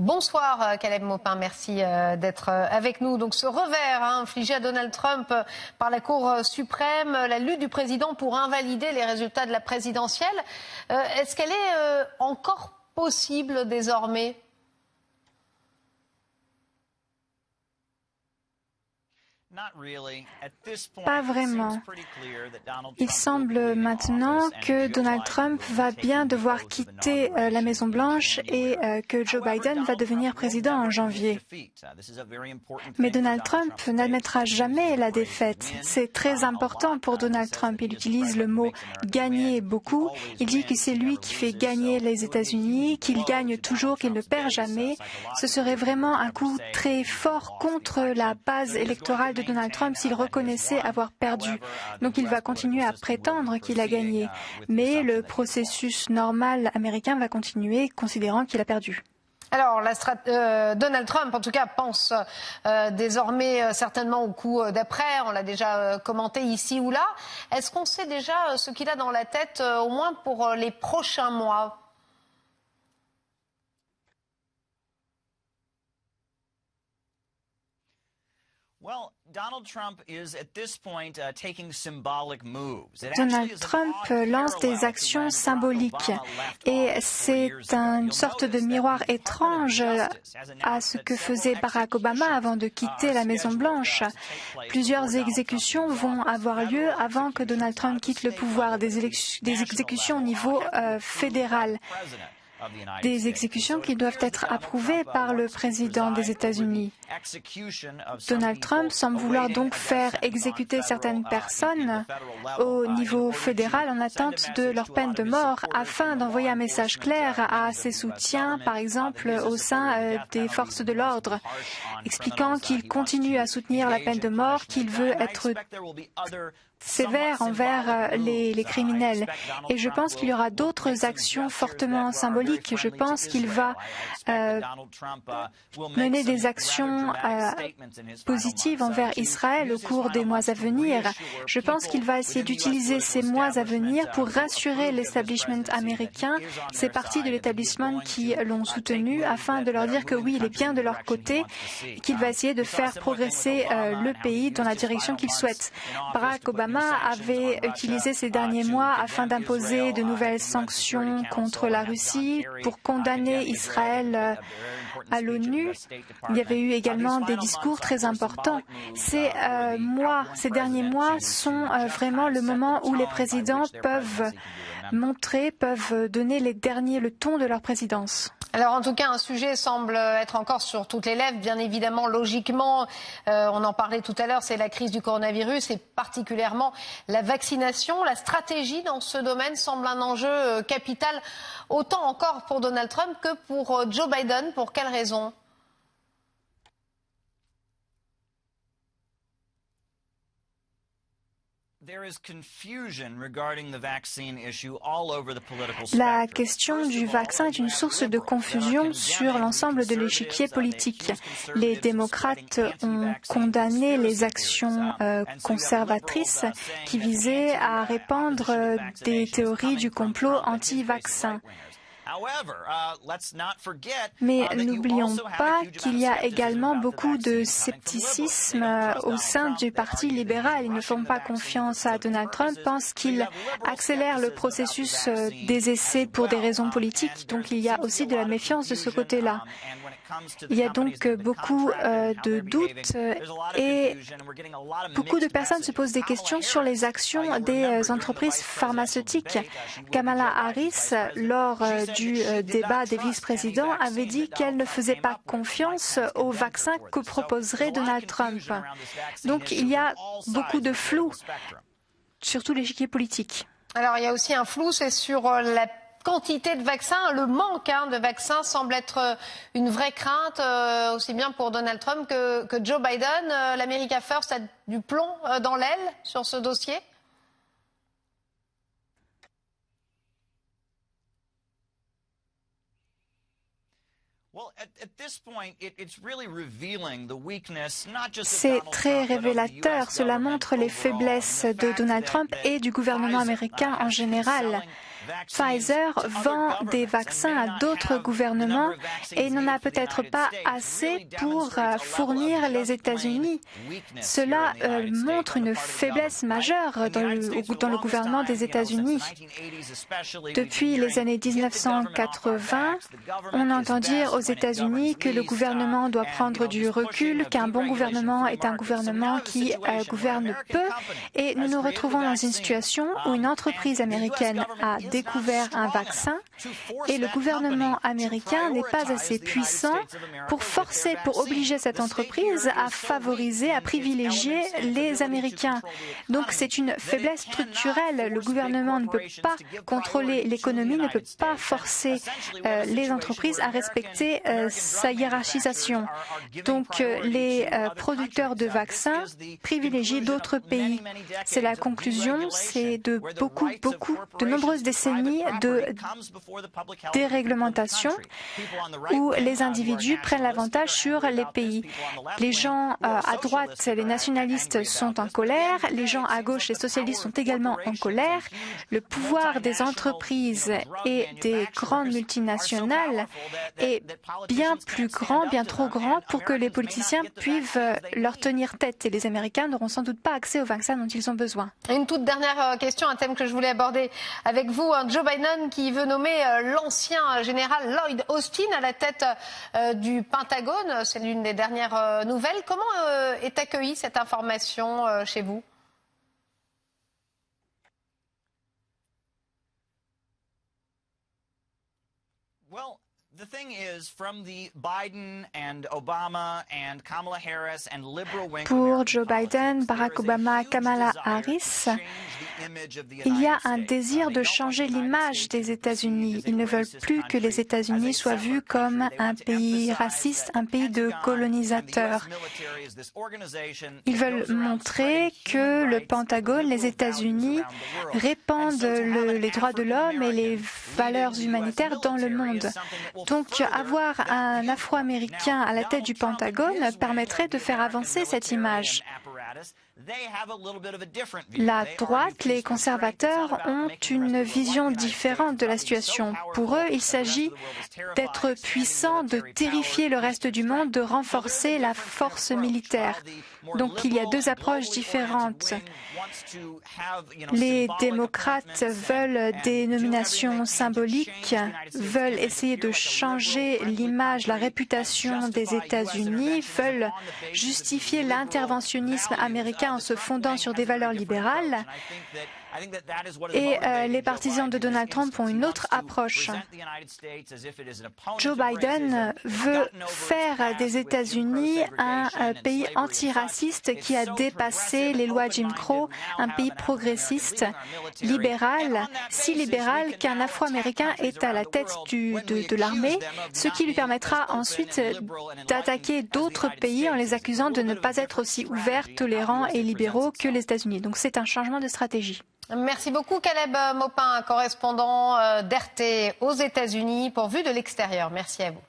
Bonsoir Caleb Maupin, merci d'être avec nous. Donc ce revers infligé à Donald Trump par la Cour suprême, la lutte du président pour invalider les résultats de la présidentielle, est-ce qu'elle est encore possible désormais ? Pas vraiment. Il semble maintenant que Donald Trump va bien devoir quitter la Maison-Blanche et que Joe Biden va devenir président en janvier. Mais Donald Trump n'admettra jamais la défaite. C'est très important pour Donald Trump. Il utilise le mot « gagner » beaucoup. Il dit que c'est lui qui fait gagner les États-Unis, qu'il gagne toujours, qu'il ne perd jamais. Ce serait vraiment un coup très fort contre la base électorale de Donald Trump s'il reconnaissait avoir perdu. Donc il va continuer à prétendre qu'il a gagné. Mais le processus normal américain va continuer considérant qu'il a perdu. Alors, Donald Trump, en tout cas, pense désormais certainement au coup d'après. On l'a déjà commenté ici ou là. Est-ce qu'on sait déjà ce qu'il a dans la tête, au moins pour les prochains mois ? Donald Trump lance des actions symboliques et c'est une sorte de miroir étrange à ce que faisait Barack Obama avant de quitter la Maison-Blanche. Plusieurs exécutions vont avoir lieu avant que Donald Trump quitte le pouvoir, des exécutions au niveau fédéral. Des exécutions qui doivent être approuvées par le président des États-Unis. Donald Trump semble vouloir donc faire exécuter certaines personnes au niveau fédéral en attente de leur peine de mort afin d'envoyer un message clair à ses soutiens, par exemple au sein des forces de l'ordre, expliquant qu'il continue à soutenir la peine de mort, qu'il veut être sévère envers les criminels. Et je pense qu'il y aura d'autres actions fortement symboliques. Je pense qu'il va mener des actions positives envers Israël au cours des mois à venir. Je pense qu'il va essayer d'utiliser ces mois à venir pour rassurer l'establishment américain, ces parties de l'établissement qui l'ont soutenu, afin de leur dire que oui, il est bien de leur côté, et qu'il va essayer de faire progresser le pays dans la direction qu'il souhaite. Barack Obama avait utilisé ces derniers mois afin d'imposer de nouvelles sanctions contre la Russie pour condamner Israël à l'ONU. Il y avait eu également des discours très importants. Ces derniers mois sont vraiment le moment où les présidents peuvent donner le ton de leur présidence. Alors en tout cas, un sujet semble être encore sur toutes les lèvres, bien évidemment, logiquement, on en parlait tout à l'heure, c'est la crise du coronavirus et particulièrement la vaccination. La stratégie dans ce domaine semble un enjeu capital, autant encore pour Donald Trump que pour Joe Biden. Pour quelle raison ? La question du vaccin est une source de confusion sur l'ensemble de l'échiquier politique. Les démocrates ont condamné les actions conservatrices qui visaient à répandre des théories du complot anti-vaccin. Mais n'oublions pas qu'il y a également beaucoup de scepticisme au sein du Parti libéral. Ils ne font pas confiance à Donald Trump, pensent qu'il accélère le processus des essais pour des raisons politiques. Donc il y a aussi de la méfiance de ce côté-là. Il y a donc beaucoup de doutes et beaucoup de personnes se posent des questions sur les actions des entreprises pharmaceutiques. Kamala Harris, lors du débat des vice-présidents, avait dit qu'elle ne faisait pas confiance au vaccin que proposerait Donald Trump. Donc il y a beaucoup de flou, surtout l'échiquier politique. Alors il y a aussi un flou, c'est sur la quantité de vaccins. Le manque de vaccins semble être une vraie crainte, aussi bien pour Donald Trump que Joe Biden. L'America First a du plomb dans l'aile sur ce dossier ? C'est très révélateur. Cela montre les faiblesses de Donald Trump et du gouvernement américain en général. Pfizer vend des vaccins à d'autres gouvernements et n'en a peut-être pas assez pour fournir les États-Unis. Cela montre une faiblesse majeure dans le gouvernement des États-Unis. Depuis les années 1980, on entend dire aux États-Unis que le gouvernement doit prendre du recul, qu'un bon gouvernement est un gouvernement qui gouverne peu, et nous nous retrouvons dans une situation où une entreprise américaine a découvert un vaccin et le gouvernement américain n'est pas assez puissant pour obliger cette entreprise à favoriser, à privilégier les Américains. Donc c'est une faiblesse structurelle. Le gouvernement ne peut pas contrôler l'économie, ne peut pas forcer les entreprises à respecter sa hiérarchisation. Donc les producteurs de vaccins privilégient d'autres pays. C'est la conclusion, c'est de nombreuses décennies de déréglementation où les individus prennent l'avantage sur les pays. Les gens à droite, les nationalistes sont en colère, les gens à gauche, les socialistes sont également en colère. Le pouvoir des entreprises et des grandes multinationales est bien plus grand, bien trop grand pour que les politiciens puissent leur tenir tête et les Américains n'auront sans doute pas accès aux vaccins dont ils ont besoin. Une toute dernière question, un thème que je voulais aborder avec vous. Joe Biden qui veut nommer l'ancien général Lloyd Austin à la tête du Pentagone. C'est l'une des dernières nouvelles. Comment est accueillie cette information chez vous ? Pour Joe Biden, Barack Obama, Kamala Harris, il y a un désir de changer l'image des États-Unis. Ils ne veulent plus que les États-Unis soient vus comme un pays raciste, un pays de colonisateurs. Ils veulent montrer que le Pentagone, les États-Unis, répandent les droits de l'homme et les valeurs humanitaires dans le monde. Donc, avoir un Afro-Américain à la tête du Pentagone permettrait de faire avancer cette image. La droite, les conservateurs, ont une vision différente de la situation. Pour eux, il s'agit d'être puissant, de terrifier le reste du monde, de renforcer la force militaire. Donc il y a deux approches différentes. Les démocrates veulent des nominations symboliques, veulent essayer de changer l'image, la réputation des États-Unis, veulent justifier l'interventionnisme américain en se fondant sur des valeurs libérales. Et les partisans de Donald Trump ont une autre approche. Joe Biden veut faire des États-Unis un pays antiraciste qui a dépassé les lois Jim Crow, un pays progressiste, libéral, si libéral qu'un Afro-Américain est à la tête de l'armée, ce qui lui permettra ensuite d'attaquer d'autres pays en les accusant de ne pas être aussi ouverts, tolérants et libéraux que les États-Unis. Donc c'est un changement de stratégie. Merci beaucoup Caleb Maupin, correspondant d'RT aux États-Unis pour Vue de l'extérieur. Merci à vous.